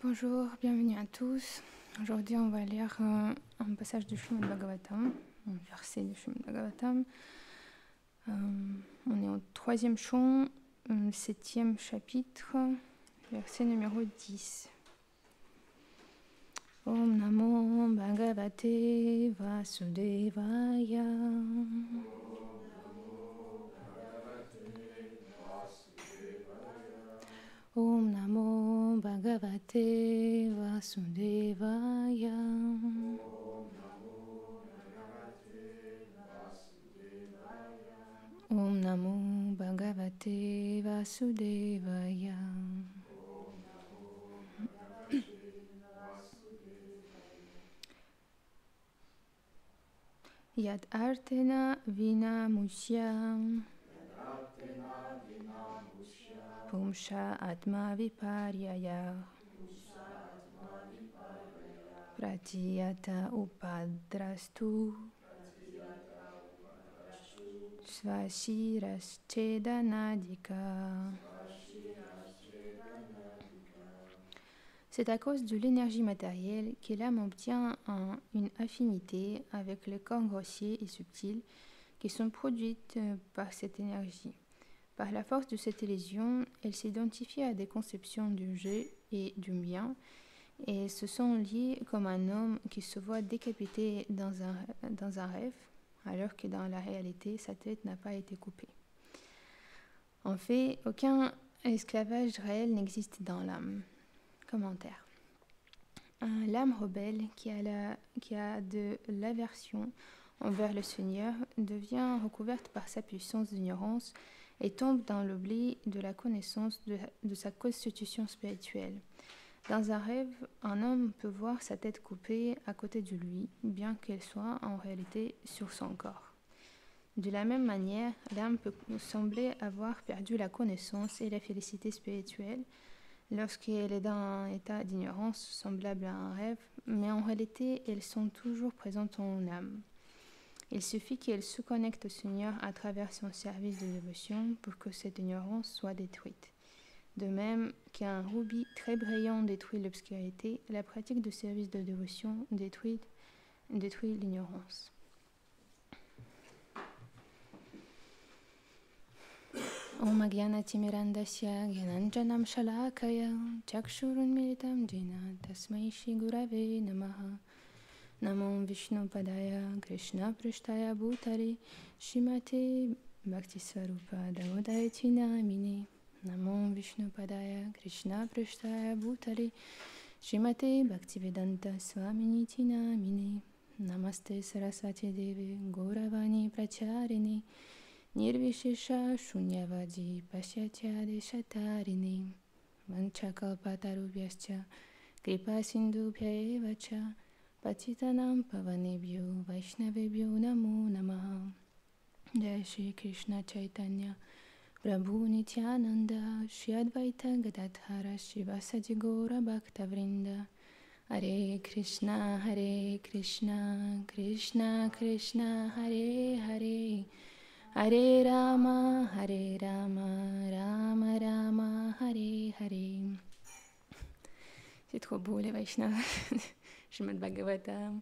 Bonjour, bienvenue à tous. Aujourd'hui, on va lire un passage du Srimad Bhagavatam, un verset du Srimad Bhagavatam. On est au 3e chant, 7e chapitre, verset numéro 10. Om Namo Bhagavate Vasudevaya. Om Namo Bhagavate Vasudevaya. Om Namo Bhagavate Vasudevaya. Yad Artena Vina Musyam Pumsha Atma Viparyaya Pratiyata Upadrastu Svashiraschedanadika. C'est à cause de l'énergie matérielle que l'âme obtient une affinité avec les corps grossiers et subtils qui sont produites par cette énergie. Par la force de cette illusion, elle s'identifie à des conceptions du jeu et du bien et se sent liée comme un homme qui se voit décapité dans un rêve, alors que dans la réalité, sa tête n'a pas été coupée. En fait, aucun esclavage réel n'existe dans l'âme. Commentaire. L'âme rebelle qui a de l'aversion envers le Seigneur devient recouverte par sa puissance d'ignorance et tombe dans l'oubli de la connaissance de sa constitution spirituelle. Dans un rêve, un homme peut voir sa tête coupée à côté de lui, bien qu'elle soit en réalité sur son corps. De la même manière, l'âme peut sembler avoir perdu la connaissance et la félicité spirituelle lorsqu'elle est dans un état d'ignorance semblable à un rêve, mais en réalité, elles sont toujours présentes en âme. Il suffit qu'elle se connecte au Seigneur à travers son service de dévotion pour que cette ignorance soit détruite. De même qu'un rubis très brillant détruit l'obscurité, la pratique de service de dévotion détruit l'ignorance. Om Agyanatimirandasya Gyananjanam Shalakaya Chakshurunmilitam Jena Tasmai Shri Gurave Namaha. Namo Vishnu Padaya Krishna Prishtaya Bhutale Shrimate Bhaktisvarupa Damodayati Namine. Namo Vishnu Padaya Krishna Prishtaya Bhutale Shrimate Bhaktivedanta Swaminiti Namine. Namaste Saraswati Deve Gauravani Pracharine Nirvishesha Shunyavadi Pasyatya Deshatarine Vanchakalpatarubhyascha Kripa Sindhubhya Evacha Patitanam Pavanebhyo Vaishnavebhyo Namo Namaha. Jai Shri Krishna Chaitanya Prabhu Nityananda Shri Advaita Gadadhara Shivasadi Gaura Bhaktavrinda. Hare Krishna Krishna Krishna Hare Hare Hare Rama Rama Rama Hare Hare. C'est trop beau les Vaishnavas. Srimad Bhagavatam.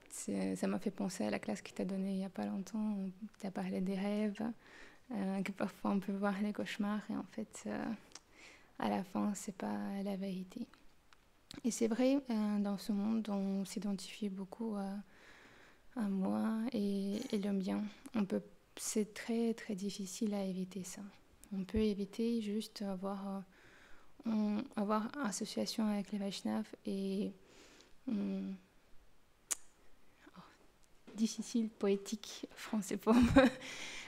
Ça m'a fait penser à la classe que tu as donnée il n'y a pas longtemps. Tu as parlé des rêves, que parfois on peut voir les cauchemars et en fait, à la fin, c'est pas la vérité. Et c'est vrai, dans ce monde, on s'identifie beaucoup à moi et le bien. C'est très très difficile à éviter ça. On peut éviter juste avoir association avec les Vaishnavas et difficile, poétique, français pour moi,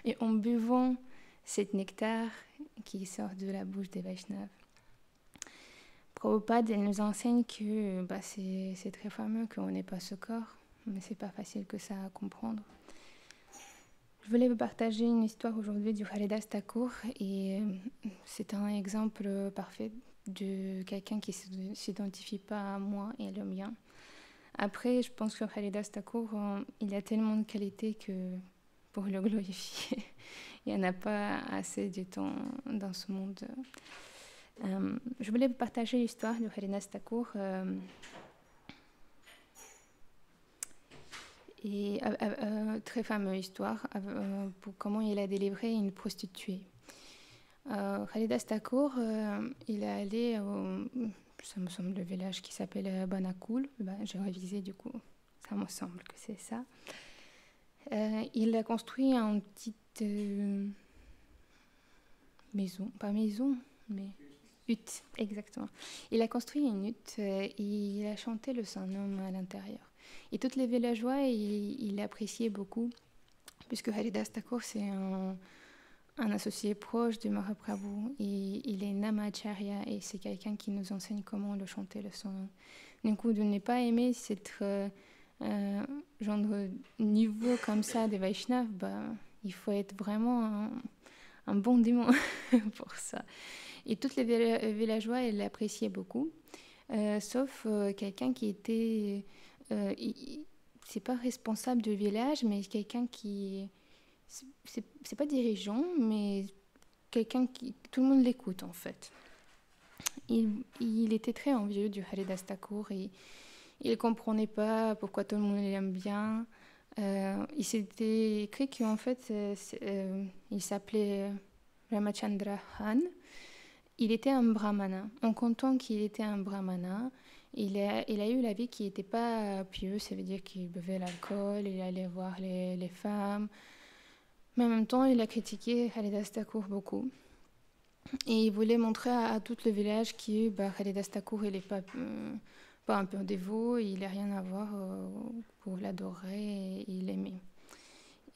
et en buvant cette nectar qui sort de la bouche des Vaishnavas. Prabhupada, elle nous enseigne que c'est très fameux qu'on n'ait pas ce corps, mais c'est pas facile que ça à comprendre. Je voulais vous partager une histoire aujourd'hui du Haridas Thakur et c'est un exemple parfait de quelqu'un qui ne s'identifie pas à moi et à le mien. Après, je pense que Haridas Thakur, il a tellement de qualités que pour le glorifier, il n'y en a pas assez du temps dans ce monde. je voulais vous partager l'histoire de Haridas Thakur. Très fameuse histoire pour comment il a délivré une prostituée. Haridas Thakur, il est allé ça me semble le village qui s'appelle Banakul. J'ai révisé du coup, ça me semble que c'est ça. Il a construit une petite maison, pas maison, mais hutte, exactement. Il a construit une hutte et il a chanté le Saint-Nom à l'intérieur. Et tous les villageois, il l'appréciaient beaucoup, puisque Haridas Thakur, c'est un associé proche de Mahaprabhu. Et il est Namacharya et c'est quelqu'un qui nous enseigne comment le chanter le Saint-Nom. Du coup, de ne pas aimer cette genre niveau comme ça des Vaishnavas, il faut être vraiment un bon démon pour ça. Et tous les villageois, ils l'appréciaient beaucoup, sauf quelqu'un qui était... c'est pas responsable du village, mais quelqu'un qui... C'est pas dirigeant, mais quelqu'un qui... Tout le monde l'écoute, en fait. Il était très envieux du Haridas Thakur et il ne comprenait pas pourquoi tout le monde l'aime bien. Il s'était écrit qu'en fait, il s'appelait Ramachandra Han. Il était un brahmana. En comptant qu'il était un brahmana, il a eu la vie qui n'était pas pieuse, ça veut dire qu'il buvait l'alcool, il allait voir les femmes. Mais en même temps, il a critiqué Haridas Thakur beaucoup. Et il voulait montrer à tout le village que Haridas Thakur, il n'est pas un peu dévot, il n'a rien à voir pour l'adorer et il l'aimait.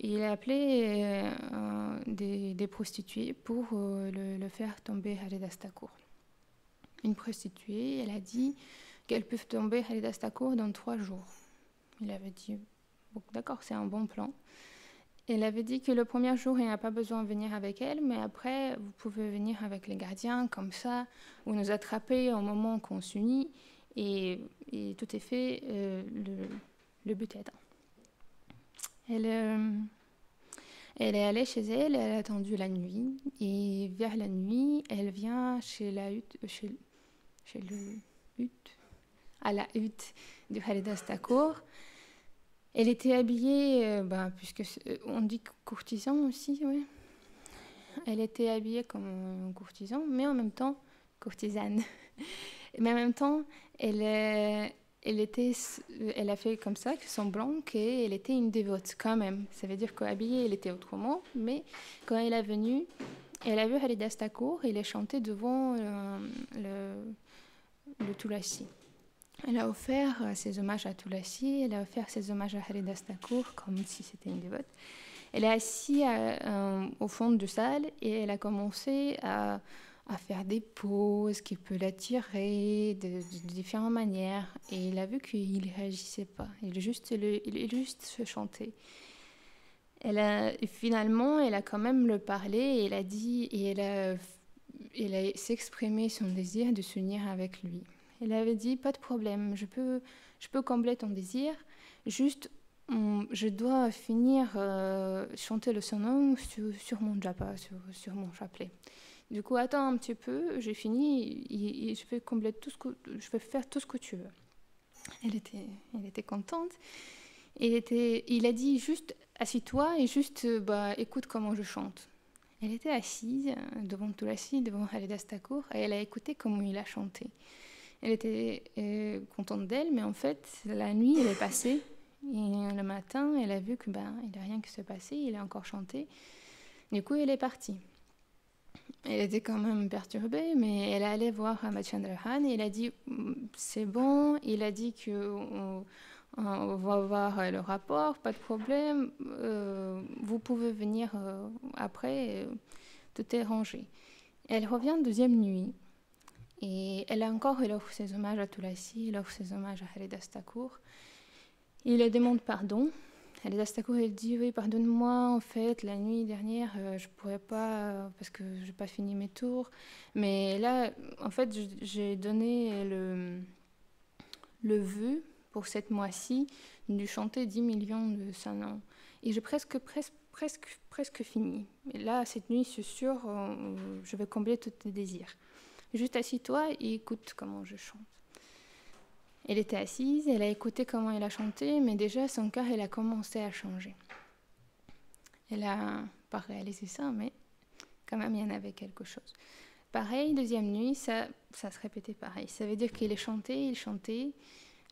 Il a appelé des prostituées pour le faire tomber Haridas Thakur. Une prostituée, elle a dit qu'elle peut tomber Haridas Thakur dans 3 jours. Il avait dit, bon, d'accord, c'est un bon plan. Elle avait dit que le premier jour, il n'y a pas besoin de venir avec elle, mais après, vous pouvez venir avec les gardiens, comme ça, ou nous attraper au moment qu'on s'unit, et tout est fait, le but est atteint. Elle est allée chez elle, elle a attendu la nuit, et vers la nuit, elle vient chez la hutte, à la hutte de Haridas Thakur. Elle était habillée, puisque on dit courtisan aussi, oui. Elle était habillée comme un courtisan, mais en même temps courtisane. Mais en même temps, elle a fait comme ça, semblant qu'elle était une dévote quand même. Ça veut dire qu'habillée, elle était autrement, mais quand elle est venue, elle a vu Haridas Thakur, il est chanté devant le Tulasi. Elle a offert ses hommages à Tulasi, elle a offert ses hommages à Haridas Thakur, comme si c'était une dévote. Elle est assise au fond de salle et elle a commencé à faire des poses qui peuvent l'attirer de différentes manières. Et il a vu qu'il ne réagissait pas, il juste se chantait. Finalement, elle a quand même le parlé et elle a dit, et elle a s'exprimé son désir de s'unir avec lui. Elle avait dit, pas de problème, je peux combler ton désir, juste je dois finir chanter le Saint-Nom sur mon japa, sur mon chapelet. Du coup, attends un petit peu, j'ai fini et je vais combler je vais faire tout ce que tu veux. Elle était contente. Il a dit juste assis-toi et juste écoute comment je chante. Elle était assise devant Tulasi, devant Haridas Thakur, et elle a écouté comment il a chanté. Elle était contente d'elle, mais en fait, la nuit, elle est passée. Et le matin, elle a vu que il n'y a rien qui s'est passé, il a encore chanté. Du coup, elle est partie. Elle était quand même perturbée, mais elle allait voir Ramachandra Han et elle a dit c'est bon. Il a dit qu'on va voir le rapport, pas de problème. Vous pouvez venir après, tout est rangé. Elle revient deuxième nuit. Et elle offre ses hommages à Tulasi, elle offre ses hommages à Haridas Thakur. Il lui demande pardon. Haridas Thakur, elle dit oui, pardonne-moi, en fait, la nuit dernière, je ne pourrais pas, parce que je n'ai pas fini mes tours. Mais là, en fait, j'ai donné le vœu pour cette mois-ci de chanter 10 millions de Saint-Nom. Et j'ai presque fini. Et là, cette nuit, c'est sûr, je vais combler tous tes désirs. Juste assis-toi et écoute comment je chante. Elle était assise, elle a écouté comment il a chanté, mais déjà son cœur, il a commencé à changer. Elle a pas réalisé ça, mais quand même, il y en avait quelque chose. Pareil, deuxième nuit, ça se répétait pareil. Ça veut dire qu'il chantait,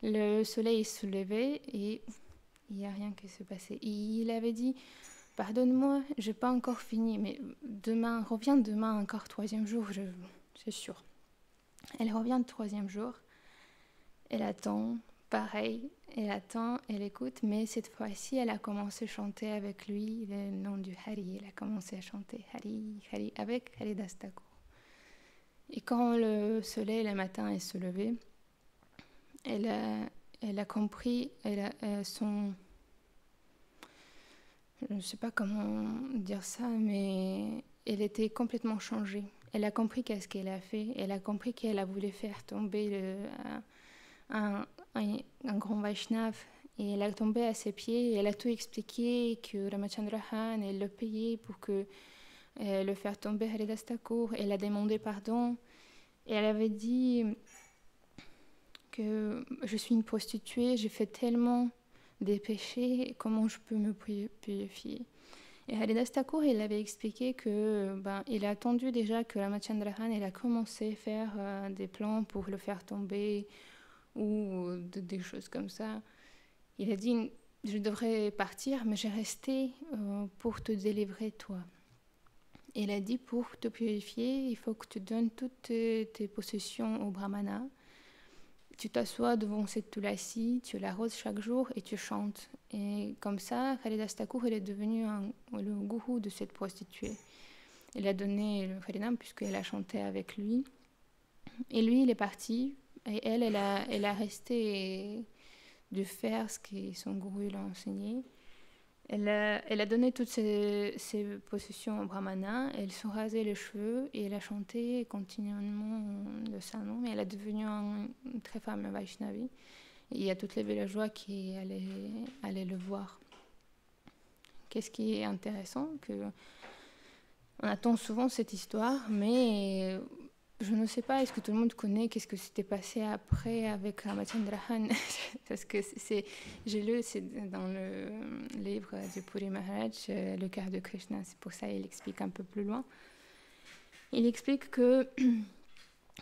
le soleil se levait et il n'y a rien qui se passait. Et il avait dit, pardonne-moi, je n'ai pas encore fini, mais demain, reviens demain encore troisième jour, c'est sûr. Elle revient le troisième jour, elle attend, pareil, elle attend, elle écoute, mais cette fois-ci, elle a commencé à chanter avec lui le nom du Hari. Elle a commencé à chanter Hari, Hari, avec Hari Dastakour. Et quand le soleil, le matin, est se levé, elle a compris, son... Je ne sais pas comment dire ça, mais elle était complètement changée. Elle a compris qu'est-ce qu'elle a fait. Elle a compris qu'elle a voulu faire tomber un grand Vaishnav. Et elle a tombé à ses pieds et elle a tout expliqué que Ramachandra Han, elle le payait pour que le faire tomber Hari Dastakour. Elle a demandé pardon. Et elle avait dit que je suis une prostituée, j'ai fait tellement des péchés, comment je peux me purifier? Et Hari Dastakour, il avait expliqué que il a attendu déjà que Ramachandra Han a commencé à faire des plans pour le faire tomber ou des choses comme ça. Il a dit, je devrais partir, mais j'ai resté pour te délivrer toi. Il a dit, pour te purifier, il faut que tu donnes toutes tes possessions au brahmana. Tu t'assois devant cette tulasi, tu l'arroses chaque jour et tu chantes. Et comme ça, Hari Dastakour, il est devenu le gourou de cette prostituée. Il a donné le Harinam puisqu'elle a chanté avec lui. Et lui, il est parti. Et elle a resté de faire ce que son gourou lui a enseigné. Elle a donné toutes ses possessions au brahmana, elle se rasait les cheveux et elle a chanté continuellement le Saint-Nom. Mais elle est devenue une très fameuse Vaishnavi. Et il y a tous les villageois qui allaient le voir. Qu'est-ce qui est intéressant, on attend souvent cette histoire, mais je ne sais pas, est-ce que tout le monde connaît qu'est-ce que s'était passé après avec Ramachandra Han? Parce que j'ai lu, c'est dans le livre de Puri Maharaj, Le cœur de Krishna, c'est pour ça qu'il explique un peu plus loin. Il explique que,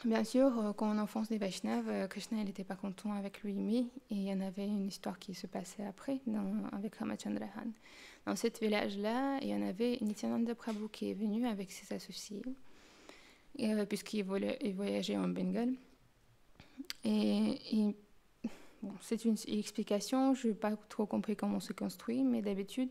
bien sûr, quand on enfonce des Vaishnavas, Krishna n'était pas content avec lui, mais il y en avait une histoire qui se passait après, avec Ramachandra Han. Dans ce village-là, il y en avait Nityananda Prabhu qui est venu avec ses associés, puisqu'il voyageait en Bengale. Et bon, c'est une explication, je n'ai pas trop compris comment se construit, mais d'habitude,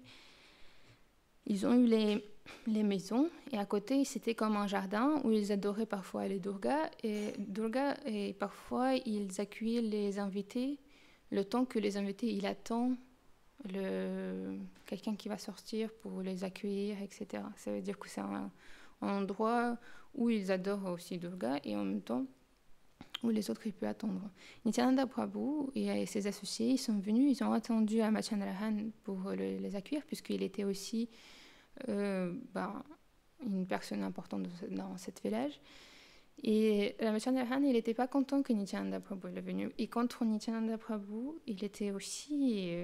ils ont eu les maisons, et à côté, c'était comme un jardin où ils adoraient parfois les Durga, et parfois, ils accueillaient les invités, le temps que les invités, ils attendent quelqu'un qui va sortir pour les accueillir, etc. Ça veut dire que c'est un endroit où ils adorent aussi Durga et en même temps où les autres ils peuvent attendre. Nityananda Prabhu et ses associés ils sont venus, ils ont attendu à Ramachandra Han pour les accueillir puisqu'il était aussi une personne importante dans ce village. Et Ramachandra Han, il n'était pas content que Nityananda Prabhu est venu. Et contre Nityananda Prabhu, il était aussi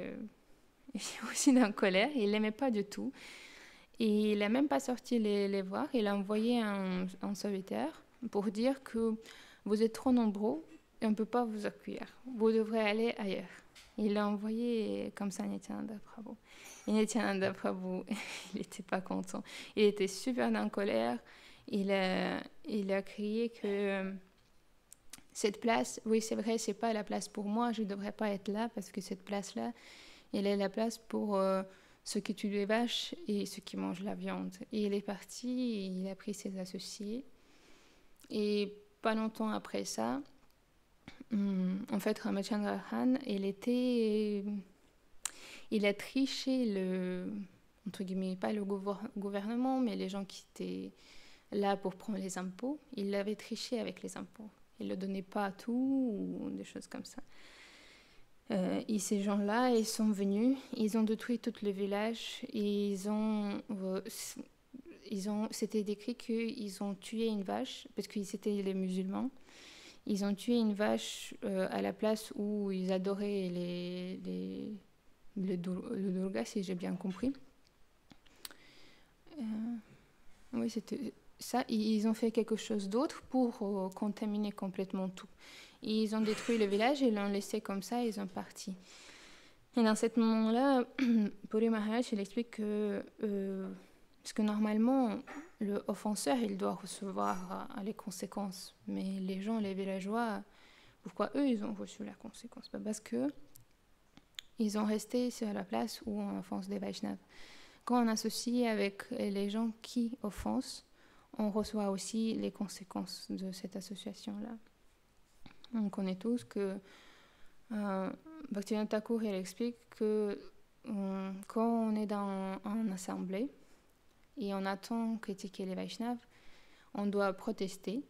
en colère, il l'aimait pas du tout. Et il n'a même pas sorti les voir, il a envoyé un serviteur pour dire que vous êtes trop nombreux et on ne peut pas vous accueillir. Vous devrez aller ailleurs. Il l'a envoyé comme ça à Nityananda Prabhu. Et Nityananda Prabhu, il n'était pas content. Il était super en colère. Il a crié que cette place, oui c'est vrai, c'est pas la place pour moi, je ne devrais pas être là parce que cette place-là, elle est la place pour ceux qui tuent les vaches et ceux qui mangent la viande. Et il est parti, il a pris ses associés. Et pas longtemps après ça, en fait, Ramachandra Han, il a triché entre guillemets, pas le gouvernement, mais les gens qui étaient là pour prendre les impôts. Il avait triché avec les impôts. Il ne le donnait pas à tout ou des choses comme ça. Et ces gens-là, ils sont venus, ils ont détruit tout le village et c'était décrit qu'ils ont tué une vache, parce qu'ils étaient les musulmans. Ils ont tué une vache à la place où ils adoraient le Durga, si j'ai bien compris. Oui, c'était ça. Ils ont fait quelque chose d'autre pour contaminer complètement tout. Ils ont détruit le village et l'ont laissé comme ça, ils sont partis. Et dans ce moment-là, Puri Maharaj, il explique que, parce que normalement, le offenseur, il doit recevoir les conséquences. Mais les gens, les villageois, pourquoi eux, ils ont reçu la conséquence? Parce que ils ont resté sur la place où on offense des Vaishnavas. Quand on associe avec les gens qui offensent, on reçoit aussi les conséquences de cette association-là. On connaît tous que Bhaktivinoda Thakur, il explique que quand on est dans une assemblée et on attend critiquer les Vaishnavas, on doit protester.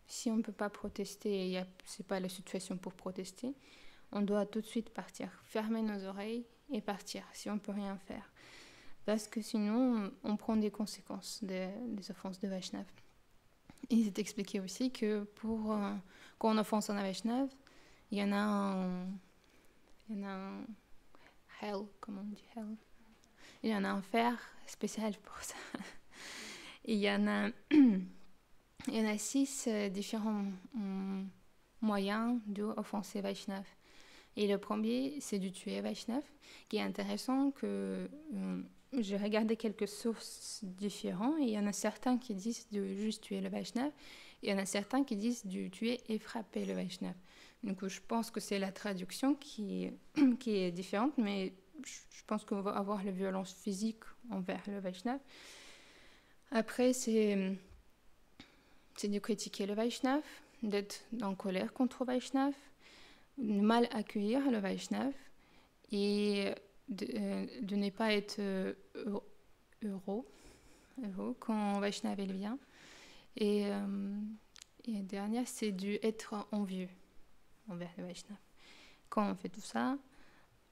Si on ne peut pas protester, ce n'est pas la situation pour protester, on doit tout de suite partir, fermer nos oreilles et partir si on ne peut rien faire. Parce que sinon, on prend des conséquences des offenses de Vaishnav. Il s'est expliqué aussi que quand on offense un Vaishnav, il y en a un hell, comment on dit hell? Il y en a un fer spécial pour ça. Il y en a 6 différents moyens d'offenser Vaishnav. Et le premier, c'est de tuer Vaishnav, qui est intéressant que j'ai regardé quelques sources différentes, et il y en a certains qui disent de juste tuer le Vaishnav, et il y en a certains qui disent de tuer et frapper le Vaishnav. Donc je pense que c'est la traduction qui est différente, mais je pense qu'on va avoir la violence physique envers le Vaishnav. Après, c'est de critiquer le Vaishnav, d'être en colère contre le Vaishnav, de mal accueillir le Vaishnav et de ne pas être heureux quand Vaishnav il vient. Et la dernière, c'est d'être envieux envers le Vaishnav. Quand on fait tout ça,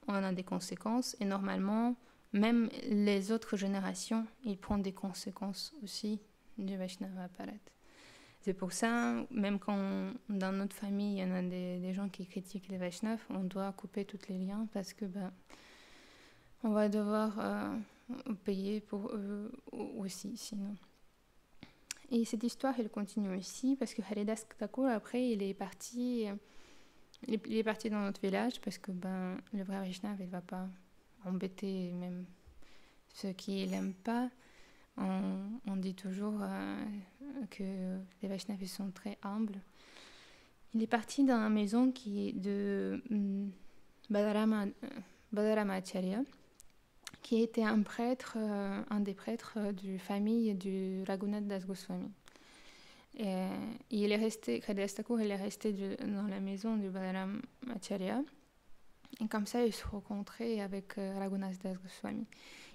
on a des conséquences et normalement, même les autres générations, ils prennent des conséquences aussi du Vaishnava Aparat. C'est pour ça, même quand dans notre famille, il y en a des gens qui critiquent les Vaishnavas, on doit couper tous les liens parce que on va devoir payer pour eux aussi, sinon. Et cette histoire, elle continue aussi parce que Haridas Thakur, après, il est parti dans notre village parce que le vrai Vaishnava, il ne va pas embêter même ceux qui ne l'aiment pas. On dit toujours que les Vaishnavas sont très humbles. Il est parti dans la maison qui est de Balarama Acharya, qui était un des prêtres de famille du Raghunath Das Goswami. Et il est resté, Haridas Thakur, il est resté dans la maison de Balarama Acharya. Et comme ça, il se rencontrait avec Raghunath Das Goswami.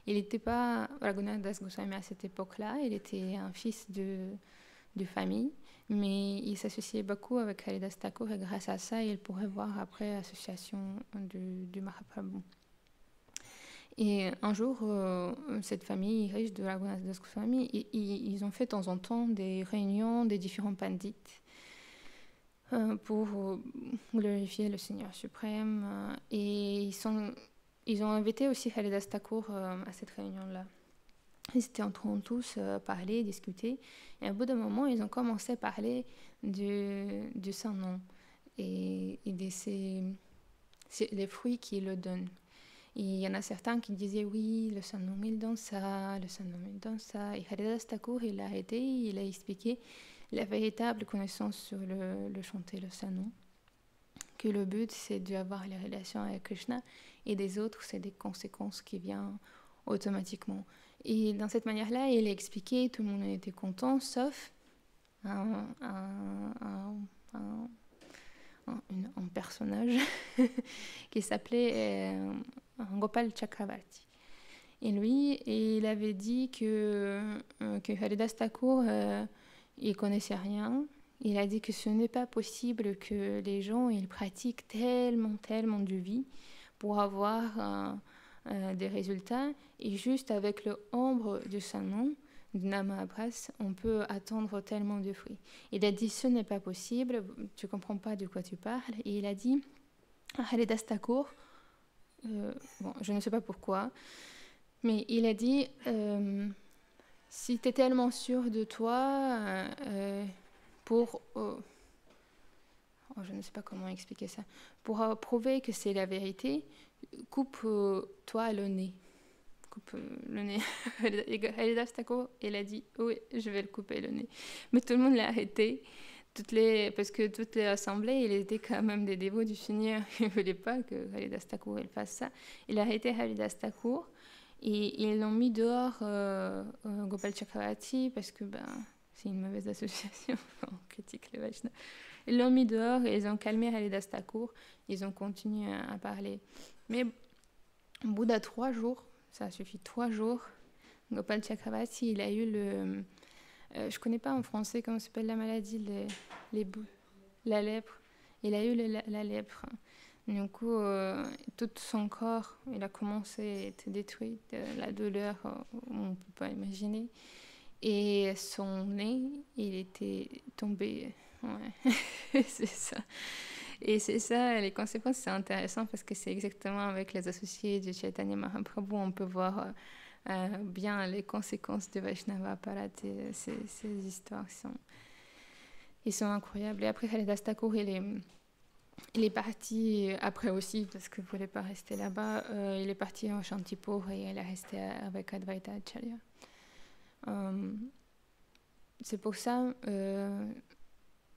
Il n'était pas Raghunath Das Goswami à cette époque-là, il était un fils de famille, mais il s'associait beaucoup avec Haridas Thakur et grâce à ça, il pourrait voir après l'association du Mahaprabhu. Et un jour, cette famille riche de Raghunath Das Goswami, ils ont fait de temps en temps des réunions des différents pandits pour glorifier le Seigneur suprême. Et ils ont invité aussi Haridas Thakur à cette réunion-là. Ils étaient en train de tous parler, discuter. Et au bout d'un moment, ils ont commencé à parler du Saint-Nom et les fruits qu'il le donne. Et il y en a certains qui disaient oui, le Saint-Nom il donne ça, le Saint-Nom il donne ça. Et Haridas Thakur, il a arrêté, il a expliqué la véritable connaissance sur le chanter le Saint-Nom. Que le but, c'est d'avoir les relations avec Krishna et des autres, c'est des conséquences qui viennent automatiquement. Et dans cette manière-là, il a expliqué, tout le monde était content, sauf un personnage qui s'appelait Gopal Chakravarti. Et lui, il avait dit que Haridas Thakur, il connaissait rien. Il a dit que ce n'est pas possible que les gens ils pratiquent tellement de vie pour avoir des résultats. Et juste avec le ombre de Saint-Nom, du Mahabharata, on peut attendre tellement de fruits. Il a dit ce n'est pas possible, tu comprends pas de quoi tu parles. Et il a dit Haridas Thakur, bon, je ne sais pas pourquoi, mais il a dit si tu es tellement sûr de toi pour je ne sais pas comment expliquer ça, pour prouver que c'est la vérité, coupe-toi le nez. Coupe le nez. Haridas Thakur, il a dit oui, je vais le couper le nez. Mais tout le monde l'a arrêté. Parce que toutes les assemblées, il était quand même des dévots du Seigneur. Il ne voulait pas que Haridas Thakur fasse ça. Il a arrêté Haridas Thakur et ils l'ont mis dehors Gopal Chakravarti parce que c'est une mauvaise association. On critique les Vaishnavas. Ils l'ont mis dehors et ils ont calmé Haridas Thakur. Ils ont continué à parler. Mais au bout de 3 jours, ça a suffi 3 jours, Gopal Chakravarti, il a eu le... je connais pas en français comment s'appelle la maladie, la lèpre. Il a eu la lèpre. Du coup, tout son corps, il a commencé à être détruit de la douleur, on ne peut pas imaginer. Et son nez, il était tombé. Ouais, c'est ça. Et c'est ça, les conséquences, c'est intéressant parce que c'est exactement avec les associés du Chaitanya Mahaprabhu, on peut voir bien les conséquences de Vaishnava Parat. Ces histoires ils sont incroyables. Et après, Haridas Thakur, il est parti après aussi, parce qu'il ne voulait pas rester là-bas. Il est parti en Shantipur et il est resté avec Advaita Acharya. C'est pour ça...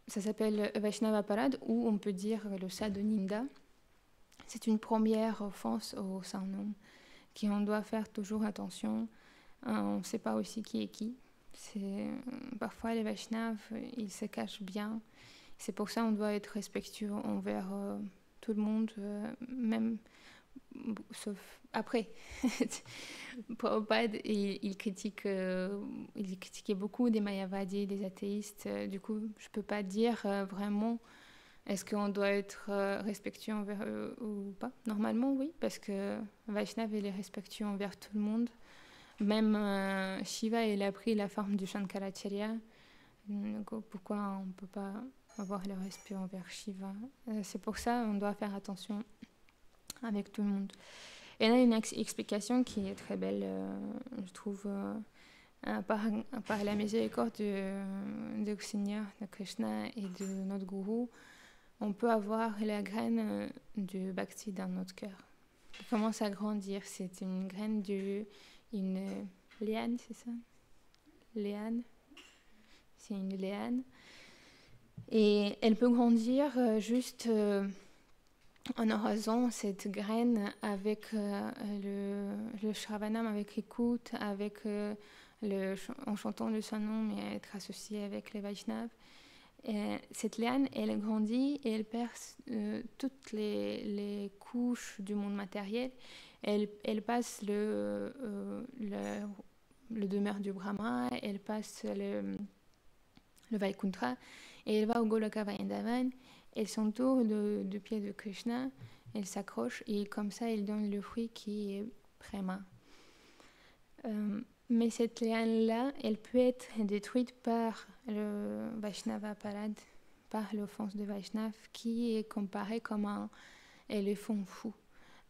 ça s'appelle Vaishnava Parad, ou on peut dire le Sadhu Ninda. C'est une première offense au Saint-Nom, on doit faire toujours attention. On ne sait pas aussi qui est qui. Parfois, les Vaishnavas, ils se cachent bien. C'est pour ça qu'on doit être respectueux envers tout le monde, même sauf après. Prabhupada, il critiquait beaucoup des Mayavadis, des athéistes. Du coup, je ne peux pas dire vraiment est-ce qu'on doit être respectueux envers eux ou pas. Normalement, oui, parce que Vaishnav, il est respectueux envers tout le monde. Même Shiva, il a pris la forme du Shankaracharya. Pourquoi on ne peut pas avoir le respect envers Shiva? C'est pour ça qu'on doit faire attention avec tout le monde. Et là, une explication qui est très belle, je trouve, par la miséricorde de Seigneur, de Krishna et de notre gourou, on peut avoir la graine du bhakti dans notre cœur. Il commence à grandir. C'est une graine une liane, c'est ça? Liane. C'est une liane. Et elle peut grandir juste... en arrosant cette graine avec le shravanam, avec l'écoute, en chantant le Saint-Nom, mais être associé avec les Vaishnavas. Cette liane, elle grandit et elle perce toutes les couches du monde matériel. Elle passe le demeure du Brahma, elle passe le Vaikuntha, et elle va au Goloka Vrindavan. Elle s'entoure du pied de Krishna, elle s'accroche et comme ça, elle donne le fruit qui est prema. Mais cette liane-là, elle peut être détruite par le Vaishnava Parad, par l'offense de Vaishnav, qui est comparé comme un éléphant fou.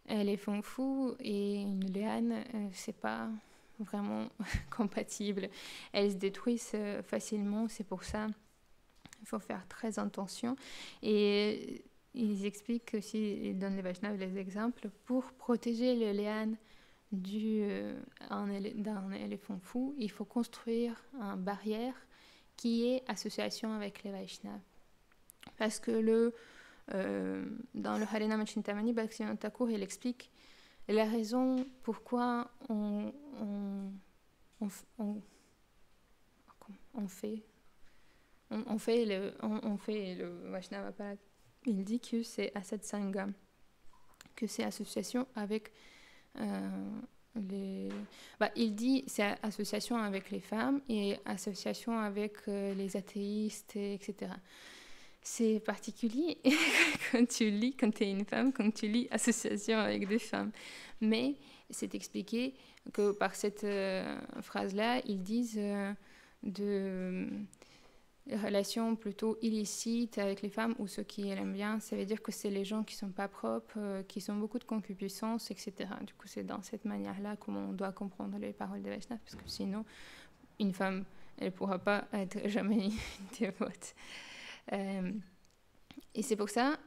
Éléphant fou et une liane, c'est pas vraiment compatible. Elles se détruisent facilement, c'est pour ça. Il faut faire très attention. Et ils expliquent aussi, ils donnent les Vaishnavas les exemples, pour protéger le liane d'un éléphant fou, il faut construire une barrière qui est association avec les Vaishnavas. Parce que dans le Harinama Chintamani, Bhaktivinoda Thakur, il explique la raison pourquoi on fait le Vaishnava Parad. Il dit que c'est Asad Sangha, que c'est association avec il dit c'est association avec les femmes et association avec les athéistes, etc. C'est particulier quand tu es une femme, quand tu lis association avec des femmes. Mais c'est expliqué que par cette phrase-là, ils disent de relations plutôt illicites avec les femmes ou ceux qui aiment bien. Ça veut dire que c'est les gens qui sont pas propres, qui ont beaucoup de concupiscence, etc. Du coup, c'est dans cette manière-là qu'on doit comprendre les paroles de Vaishnav, parce que sinon, une femme, elle ne pourra pas être jamais une dévote. Et c'est pour ça,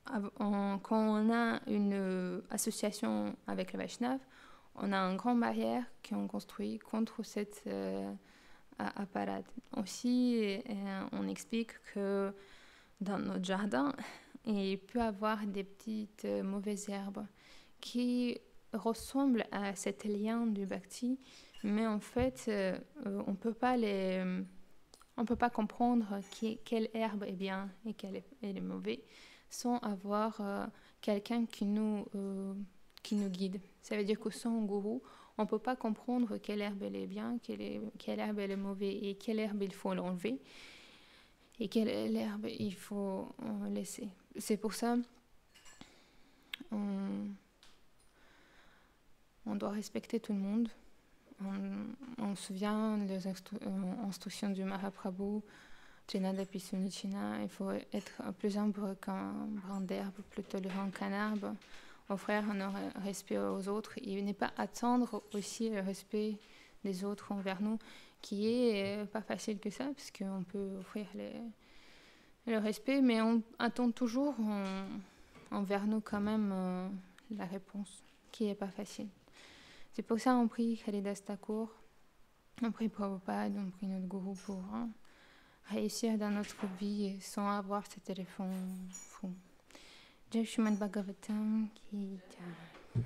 quand on a une association avec le Vaishnav, on a une grande barrière qu'on construit contre cette apparat. Aussi, on explique que dans notre jardin, il peut y avoir des petites mauvaises herbes qui ressemblent à cet lien du bhakti, mais en fait, on peut pas comprendre quelle herbe est bien et quelle est mauvaise sans avoir quelqu'un qui nous guide. Ça veut dire que sans gourou, on ne peut pas comprendre quelle herbe elle est bien, quelle herbe elle est mauvaise et quelle herbe il faut l'enlever et quelle herbe il faut laisser. C'est pour ça on doit respecter tout le monde. On se souvient des instructions du Mahaprabhu, Chenadapi Sunichina, il faut être plus humble qu'un brin d'herbe, plus tolérant qu'un arbre. Offrir un respect aux autres et ne pas attendre aussi le respect des autres envers nous, qui est pas facile que ça, parce qu'on peut offrir le respect, mais on attend toujours envers nous quand même la réponse, qui est pas facile. C'est pour ça qu'on prie Haridas Thakur, on prie Prabhupada, on prie notre gourou pour réussir dans notre vie sans avoir ce téléphone fou. Jai Srimad Bhagavatam ki jai.